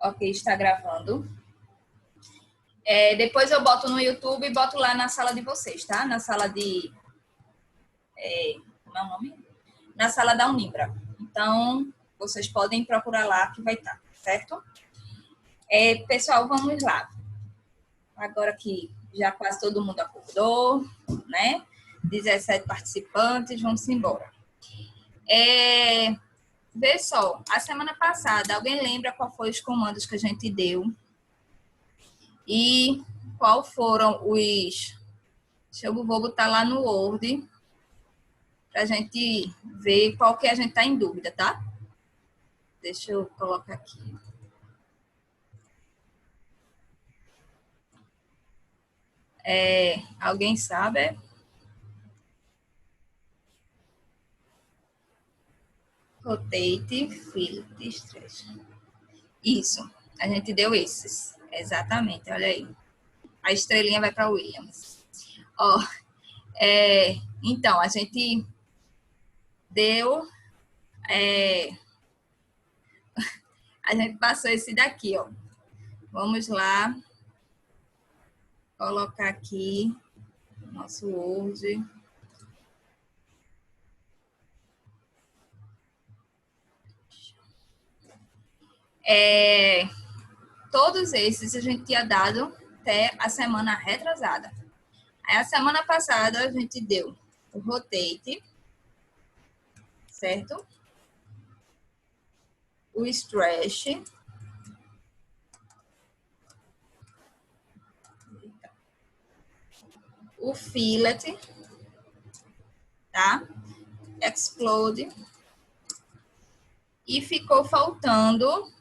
Ok, está gravando. Depois eu boto no YouTube e boto lá na sala de vocês, tá? Na sala de... como é o nome? Na sala da Unimbra. Então, vocês podem procurar lá que vai estar, certo? Pessoal, vamos lá. Agora que já quase todo mundo acordou, né? 17 participantes, vamos embora. Vê só, a semana passada, alguém lembra qual foi os comandos que a gente deu? E qual foram os... Vou botar lá no Word para a gente ver qual que a gente está em dúvida, tá? Deixa eu colocar aqui. Alguém sabe? Rotate, Field, Stretch. Isso, a gente deu esses. Exatamente, olha aí. A estrelinha vai para Williams. Ó, então, a gente deu... a gente passou esse daqui, ó. Vamos lá. Colocar aqui nosso Word. Todos esses a gente tinha dado até a semana retrasada. Aí a semana passada a gente deu o rotate, certo? O stretch. O fillet, tá? Explode. E ficou faltando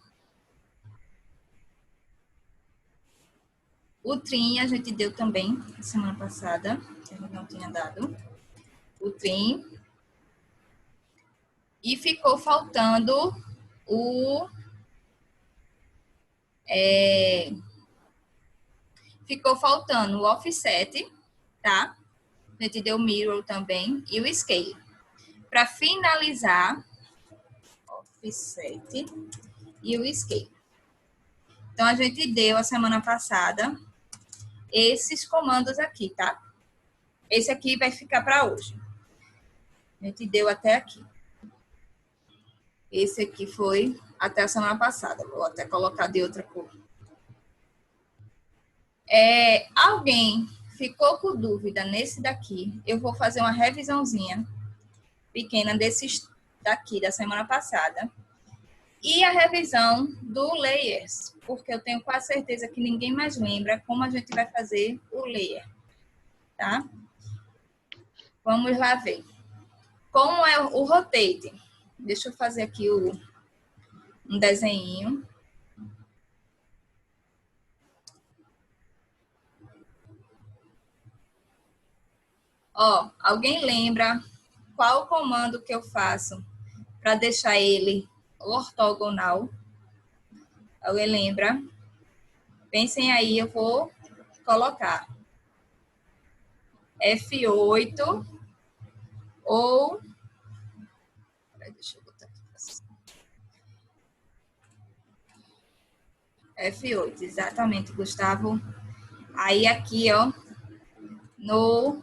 o trim, a gente deu também na semana passada, que a gente não tinha dado. O trim. E ficou faltando o... ficou faltando o offset, tá? A gente deu o mirror também e o scale. Para finalizar, offset e o scale. Então, a gente deu a semana passada esses comandos aqui, tá? Esse aqui vai ficar para hoje. A gente deu até aqui. Esse aqui foi até a semana passada. Vou até colocar de outra cor. Alguém ficou com dúvida nesse daqui? Eu vou fazer uma revisãozinha pequena desses daqui da semana passada. E a revisão do layers, porque eu tenho quase certeza que ninguém mais lembra como a gente vai fazer o layer, tá? Vamos lá ver. Como é o rotate? Deixa eu fazer aqui um desenho. Ó, alguém lembra qual o comando que eu faço para deixar ele ortogonal? Alguém lembra? Pensem aí, eu vou colocar F8 ou... Deixa eu botar aqui. F8, exatamente, Gustavo. Aí aqui, ó, no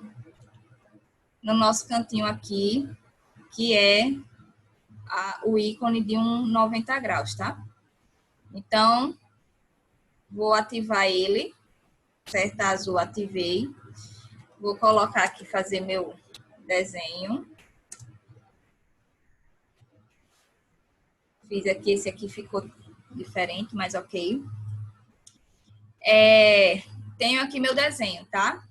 nosso cantinho aqui, que é o ícone de 90 graus, tá? Então, vou ativar ele, certo? Azul, ativei. Vou colocar aqui, fazer meu desenho. Fiz aqui, esse aqui ficou diferente, mas ok. Tenho aqui meu desenho, tá?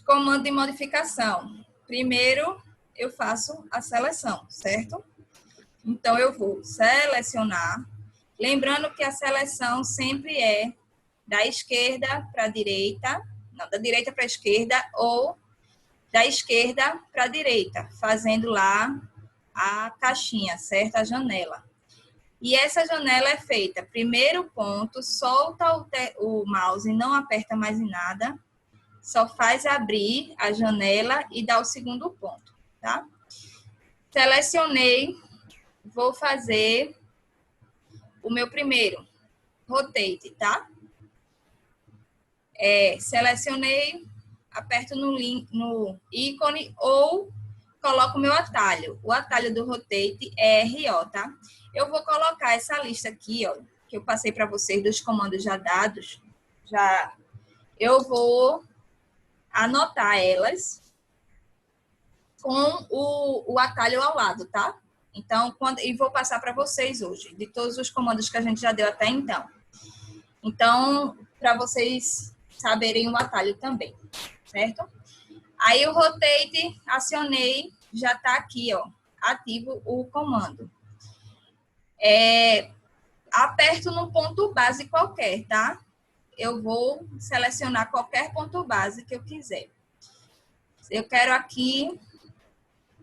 Comando de modificação. Primeiro, eu faço a seleção, certo? Então, eu vou selecionar. Lembrando que a seleção sempre é da esquerda para a direita, não, da direita para a esquerda ou da esquerda para a direita, fazendo lá a caixinha, certo? A janela. E essa janela é feita, primeiro ponto, solta o mouse, não aperta mais em nada, só faz abrir a janela e dá o segundo ponto, tá? Selecionei, vou fazer o meu primeiro, rotate, tá? Selecionei, aperto no ícone ou coloco o meu atalho. O atalho do rotate é RO, tá? Eu vou colocar essa lista aqui, ó, que eu passei para vocês dos comandos já dados. Eu vou anotar elas com o atalho ao lado, tá? Então, e vou passar para vocês hoje, de todos os comandos que a gente já deu até então. Então, para vocês saberem o atalho também, certo? Aí o rotate, acionei, já está aqui, ó, ativo o comando. Aperto no ponto base qualquer, tá? Eu vou selecionar qualquer ponto base que eu quiser. Eu quero aqui,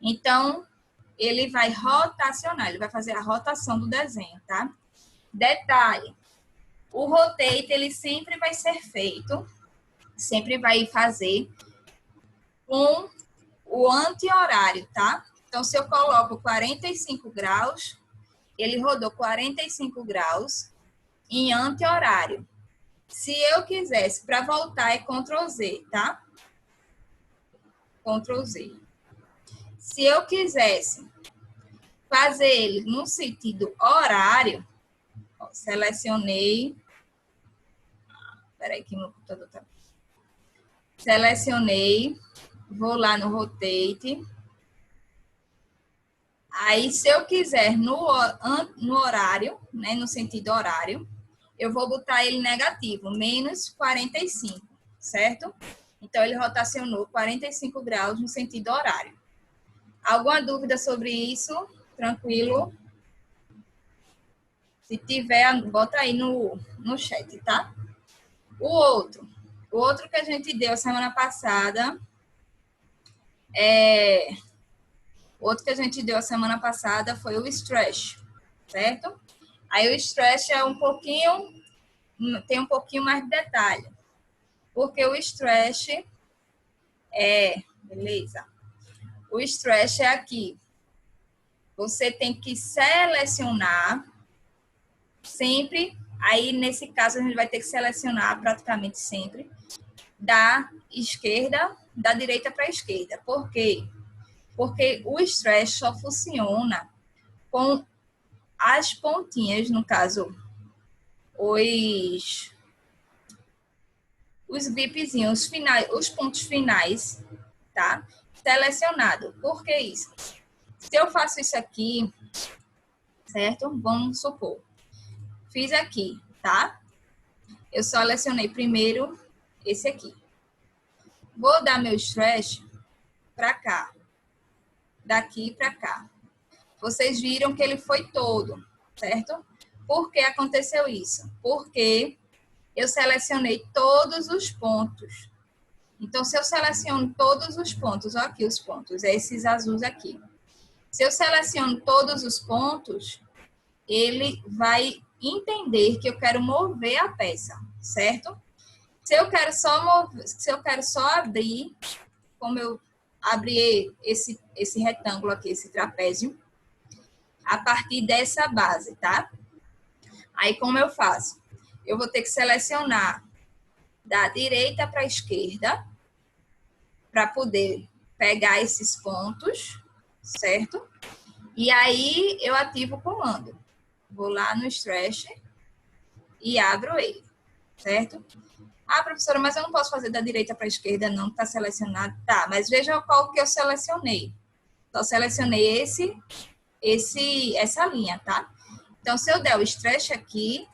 então, ele vai rotacionar, ele vai fazer a rotação do desenho, tá? Detalhe, o rotate, ele sempre vai ser feito, sempre vai fazer com o anti-horário, tá? Então, se eu coloco 45 graus, ele rodou 45 graus em anti-horário. Se eu quisesse, para voltar, é Ctrl Z, tá? Ctrl Z. Se eu quisesse fazer ele no sentido horário, ó, selecionei. Espera aí que meu computador tá. Selecionei, vou lá no rotate. Aí, se eu quiser no horário, né, no sentido horário, eu vou botar ele negativo, menos 45, certo? Então, ele rotacionou 45 graus no sentido horário. Alguma dúvida sobre isso? Tranquilo? Se tiver, bota aí no chat, tá? O outro que a gente deu semana passada foi o stretch, certo? Aí o stretch é tem um pouquinho mais de detalhe. Porque o stretch beleza. O stretch é aqui. Você tem que selecionar sempre, aí nesse caso a gente vai ter que selecionar praticamente sempre da direita para a esquerda. Por quê? Porque o stretch só funciona com as pontinhas, no caso, os gripzinhos finais, os pontos finais, tá? Selecionado. Por que isso? Se eu faço isso aqui, certo? Vamos supor. Fiz aqui, tá? Eu selecionei primeiro esse aqui. Vou dar meu stretch para cá. Daqui para cá. Vocês viram que ele foi todo, certo? Por que aconteceu isso? Porque eu selecionei todos os pontos. Então, se eu seleciono todos os pontos, olha aqui os pontos, esses azuis aqui. Se eu seleciono todos os pontos, ele vai entender que eu quero mover a peça, certo? Se eu quero só abrir, como eu abri esse retângulo aqui, esse trapézio, a partir dessa base, tá? Aí, como eu faço? Eu vou ter que selecionar da direita para a esquerda para poder pegar esses pontos, certo? E aí, eu ativo o comando. Vou lá no stretch e abro ele, certo? Ah, professora, mas eu não posso fazer da direita para a esquerda, não, está selecionado. Tá, mas veja qual que eu selecionei. Só selecionei essa linha, tá? Então, se eu der o stretch aqui,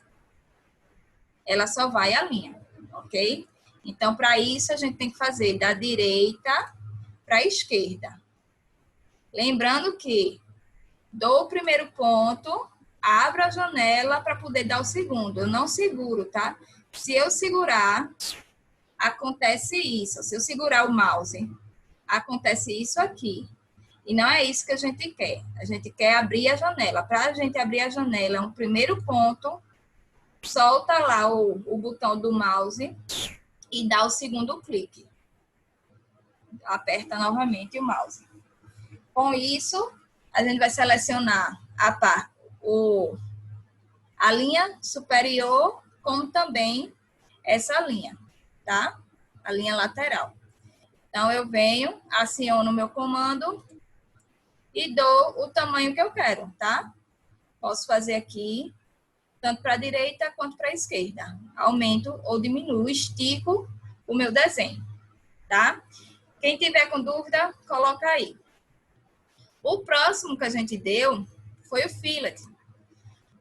ela só vai a linha, ok? Então, para isso, a gente tem que fazer da direita para a esquerda. Lembrando que dou o primeiro ponto, abro a janela para poder dar o segundo. Eu não seguro, tá? Se eu segurar, acontece isso. Se eu segurar o mouse, acontece isso aqui. E não é isso que a gente quer. A gente quer abrir a janela. Para a gente abrir a janela, um primeiro ponto, solta lá o botão do mouse e dá o segundo clique. Aperta novamente o mouse. Com isso, a gente vai selecionar a linha superior, como também essa linha, tá? A linha lateral. Então, eu venho, aciono o meu comando e dou o tamanho que eu quero, tá? Posso fazer aqui, tanto para a direita quanto para a esquerda. Aumento ou diminuo, estico o meu desenho, tá? Quem tiver com dúvida, coloca aí. O próximo que a gente deu foi o fillet.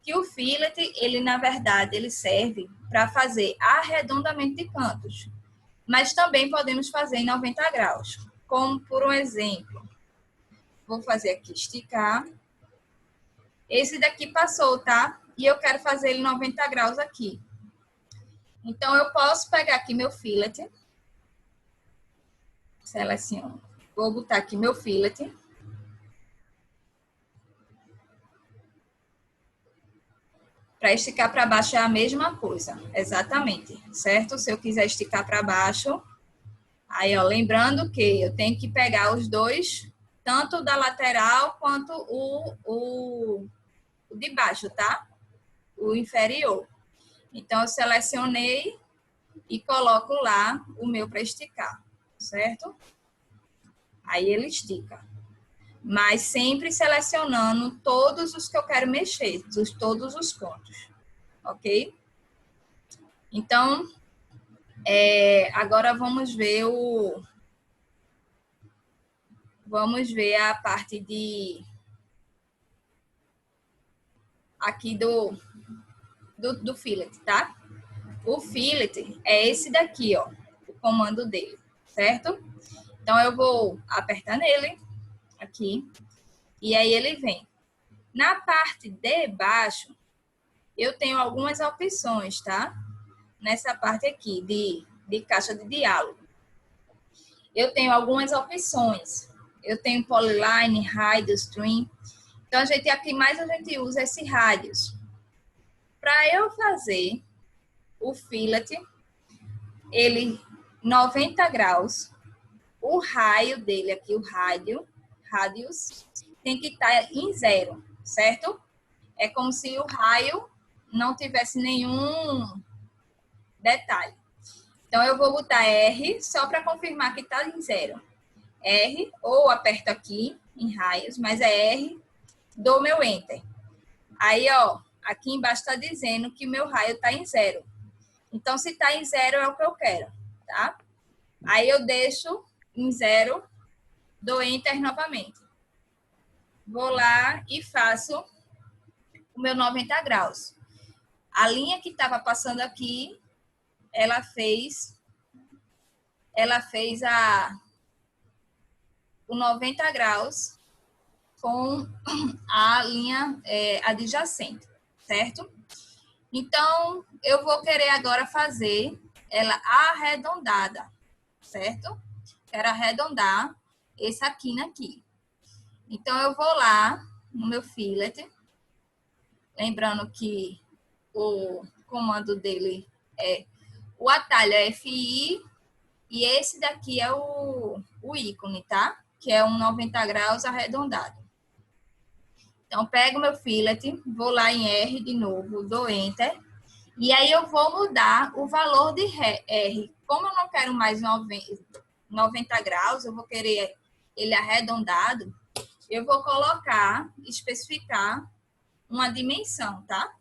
Que o fillet, ele na verdade, ele serve para fazer arredondamento de cantos. Mas também podemos fazer em 90 graus. Como por um exemplo, vou fazer aqui esticar. Esse daqui passou, tá? E eu quero fazer ele 90 graus aqui. Então, eu posso pegar aqui meu fillet. Seleciono. Vou botar aqui meu fillet. Para esticar para baixo é a mesma coisa. Exatamente. Certo? Se eu quiser esticar para baixo, aí, ó, lembrando que eu tenho que pegar os dois, tanto da lateral quanto o de baixo, tá? O inferior. Então, eu selecionei e coloco lá o meu para esticar, certo? Aí ele estica. Mas sempre selecionando todos os que eu quero mexer, todos os pontos, ok? Então, agora vamos ver a parte de aqui do fillet, tá? O fillet é esse daqui, ó, o comando dele, certo? Então, eu vou apertar nele, aqui, e aí ele vem. Na parte de baixo, eu tenho algumas opções, tá? Nessa parte aqui, de caixa de diálogo. Eu tenho algumas opções. Eu tenho polyline, radius, string. Então, aqui mais a gente usa esse radius. Para eu fazer o fillet, ele 90 graus, o raio dele aqui, o radius, tem que estar em 0, certo? É como se o raio não tivesse nenhum detalhe. Então, eu vou botar R só para confirmar que está em 0. R, ou aperto aqui em raios, mas é R, dou meu Enter. Aí, ó, aqui embaixo está dizendo que meu raio está em 0. Então, se está em 0 é o que eu quero, tá? Aí eu deixo em 0, dou Enter novamente. Vou lá e faço o meu 90 graus. A linha que estava passando aqui, ela fez o 90 graus com a linha adjacente, certo? Então, eu vou querer agora fazer ela arredondada, certo? Quero arredondar essa quina aqui. Então, eu vou lá no meu fillet, lembrando que o comando dele o atalho é FI e esse daqui é o ícone, tá? Que é um 90 graus arredondado. Então, pego meu fillet, vou lá em R de novo, dou Enter. E aí, eu vou mudar o valor de R. Como eu não quero mais 90 graus, eu vou querer ele arredondado, eu vou especificar uma dimensão, tá?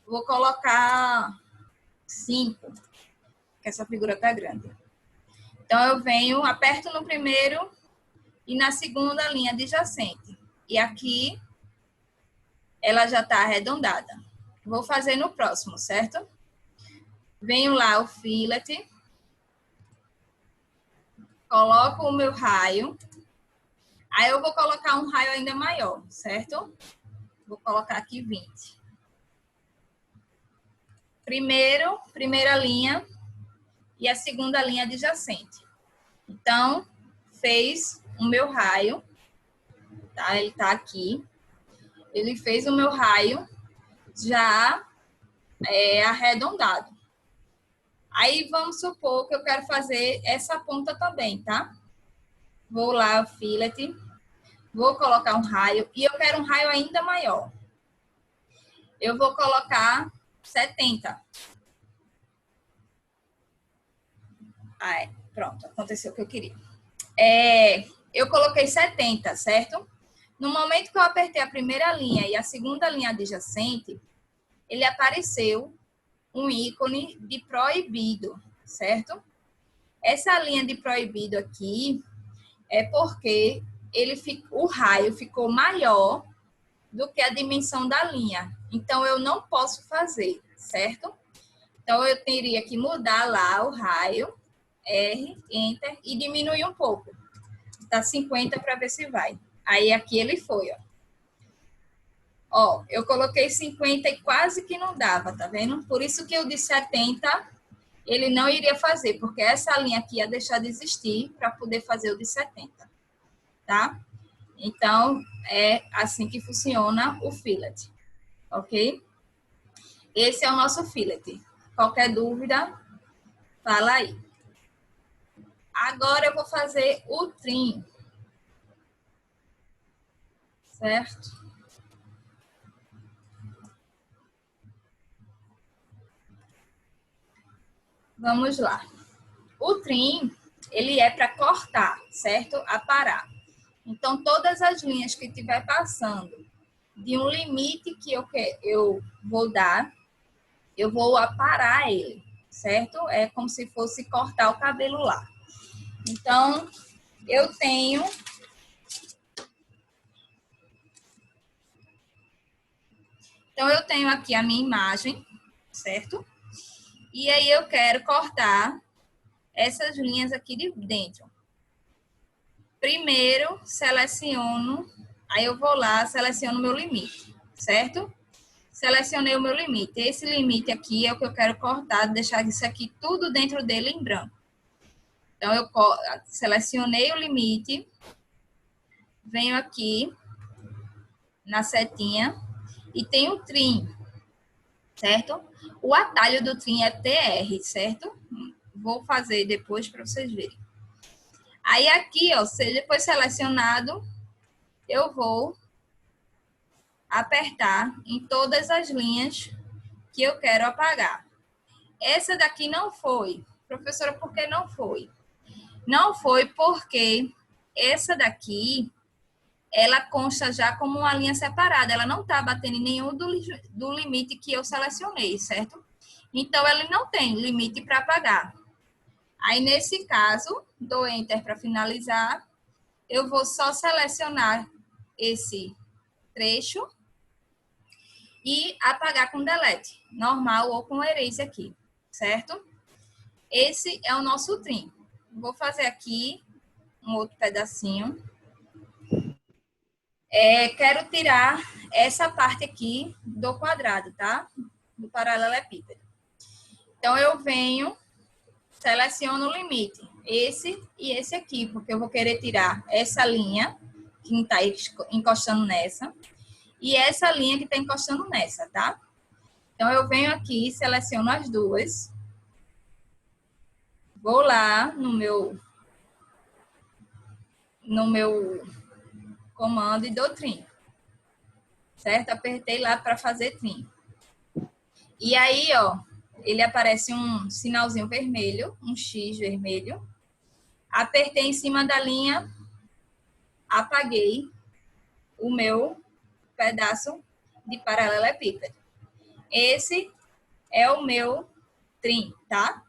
Vou colocar 5, que essa figura tá grande. Então, eu venho, aperto no primeiro e na segunda linha adjacente. E aqui, ela já está arredondada. Vou fazer no próximo, certo? Venho lá o fillet, coloco o meu raio. Aí eu vou colocar um raio ainda maior, certo? Vou colocar aqui 20. Primeira linha e a segunda linha adjacente. Então, fez o meu raio, tá? Ele tá aqui. Ele fez o meu raio já arredondado. Aí, vamos supor que eu quero fazer essa ponta também, tá? Vou lá, o fillet, vou colocar um raio, e eu quero um raio ainda maior. eu vou colocar 70. Aí, pronto, aconteceu o que eu queria. Eu coloquei 70, certo? No momento que eu apertei a primeira linha e a segunda linha adjacente, ele apareceu um ícone de proibido, certo? Essa linha de proibido aqui é porque o raio ficou maior do que a dimensão da linha. Então, eu não posso fazer, certo? Então, eu teria que mudar lá o raio, R, Enter, e diminuir um pouco. Tá 50 para ver se vai. Aí, aqui ele foi, ó. Ó, eu coloquei 50 e quase que não dava, tá vendo? Por isso que eu de 70, ele não iria fazer, porque essa linha aqui ia deixar de existir para poder fazer o de 70, tá? Então, é assim que funciona o fillet, ok? Esse é o nosso fillet. Qualquer dúvida, fala aí. Agora eu vou fazer o trim, certo? Vamos lá. O trim, ele é para cortar, certo? Aparar. Então, todas as linhas que estiver passando de um limite que eu vou dar, eu vou aparar ele, certo? É como se fosse cortar o cabelo lá. Então, eu tenho aqui a minha imagem, certo? E aí eu quero cortar essas linhas aqui de dentro. Primeiro, seleciono, aí eu vou lá, seleciono o meu limite, certo? Selecionei o meu limite. Esse limite aqui é o que eu quero cortar, deixar isso aqui tudo dentro dele em branco. Então, eu selecionei o limite, venho aqui na setinha e tem o trim, certo? O atalho do trim é TR, certo? Vou fazer depois para vocês verem. Aí aqui, ó, se ele foi selecionado, eu vou apertar em todas as linhas que eu quero apagar. Essa daqui não foi. Professora, por que não foi? Não foi porque essa daqui, ela consta já como uma linha separada. Ela não está batendo em nenhum do limite que eu selecionei, certo? Então, ela não tem limite para apagar. Aí, nesse caso, dou Enter para finalizar. Eu vou só selecionar esse trecho e apagar com Delete, normal ou com Erase aqui, certo? Esse é o nosso trim. Vou fazer aqui um outro pedacinho. Quero tirar essa parte aqui do quadrado, tá? Do paralelepípedo. Então, eu venho, seleciono o limite. Esse e esse aqui, porque eu vou querer tirar essa linha que está encostando nessa e essa linha que está encostando nessa, tá? Então, eu venho aqui, seleciono as duas. Vou lá no meu comando e dou trim. Certo? Apertei lá para fazer trim. E aí, ó, ele aparece um sinalzinho vermelho, um X vermelho. Apertei em cima da linha, apaguei o meu pedaço de paralelepípedo. Esse é o meu trim, tá?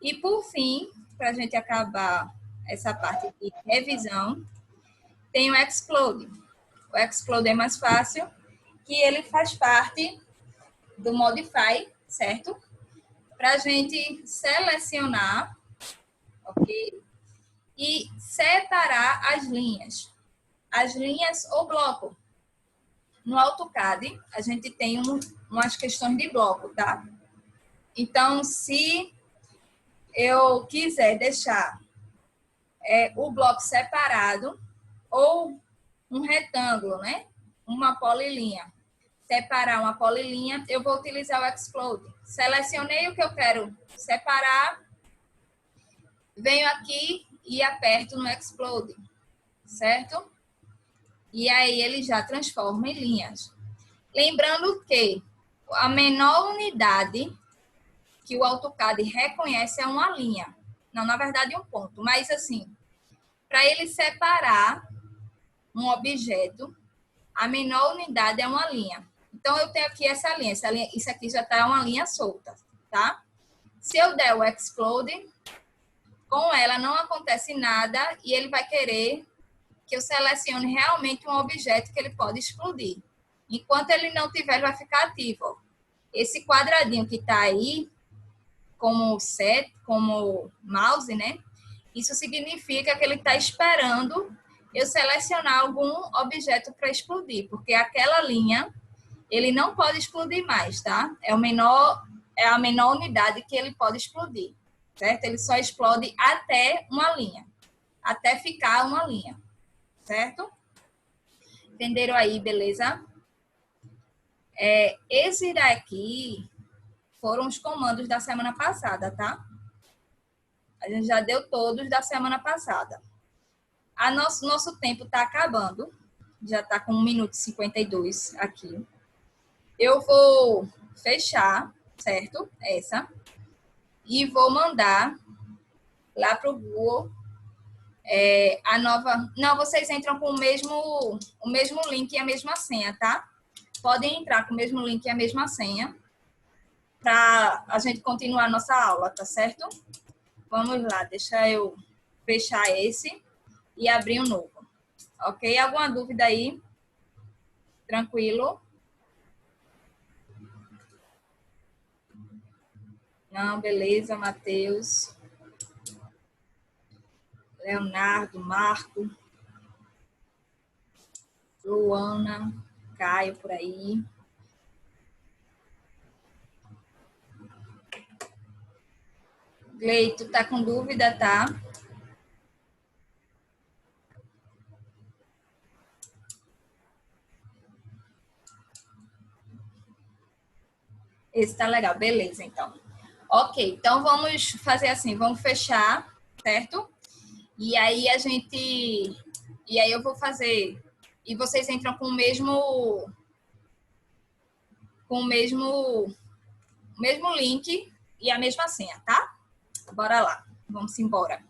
E por fim, para a gente acabar essa parte de revisão, tem o Explode. O Explode é mais fácil, que ele faz parte do Modify, certo? Para a gente selecionar, ok? E separar as linhas ou bloco. No AutoCAD, a gente tem umas questões de bloco, tá? Então, se eu quiser deixar o bloco separado ou um retângulo, né? Uma polilinha. Separar uma polilinha, eu vou utilizar o Explode. Selecionei o que eu quero separar, venho aqui e aperto no Explode, certo? E aí ele já transforma em linhas. Lembrando que a menor unidade que o AutoCAD reconhece é uma linha. Não, na verdade, um ponto. Mas, assim, para ele separar um objeto, a menor unidade é uma linha. Então, eu tenho aqui essa linha. Isso aqui já está uma linha solta, tá? Se eu der o Explode, com ela não acontece nada e ele vai querer que eu selecione realmente um objeto que ele pode explodir. Enquanto ele não tiver, ele vai ficar ativo. Esse quadradinho que está aí, como set, como mouse, né? Isso significa que ele está esperando eu selecionar algum objeto para explodir, porque aquela linha, ele não pode explodir mais, tá? É a menor unidade que ele pode explodir, certo? Ele só explode até uma linha, até ficar uma linha, certo? Entenderam aí, beleza? Esse daqui foram os comandos da semana passada, tá? A gente já deu todos da semana passada. Nosso tempo está acabando. Já está com 1 minuto e 52 aqui. Eu vou fechar, certo? Essa. E vou mandar lá para o Google a nova... Não, vocês entram com o mesmo link e a mesma senha, tá? Podem entrar com o mesmo link e a mesma senha para a gente continuar a nossa aula, tá certo? Vamos lá, deixa eu fechar esse e abrir um novo. Ok? Alguma dúvida aí? Tranquilo? Não, beleza, Matheus. Leonardo, Marco, Luana, Caio por aí. Gleito, tá com dúvida, tá? Esse tá legal, beleza, então. Ok, então vamos fazer assim, vamos fechar, certo? E aí eu vou fazer, e vocês entram com o mesmo link e a mesma senha, tá? Bora lá, vamos embora.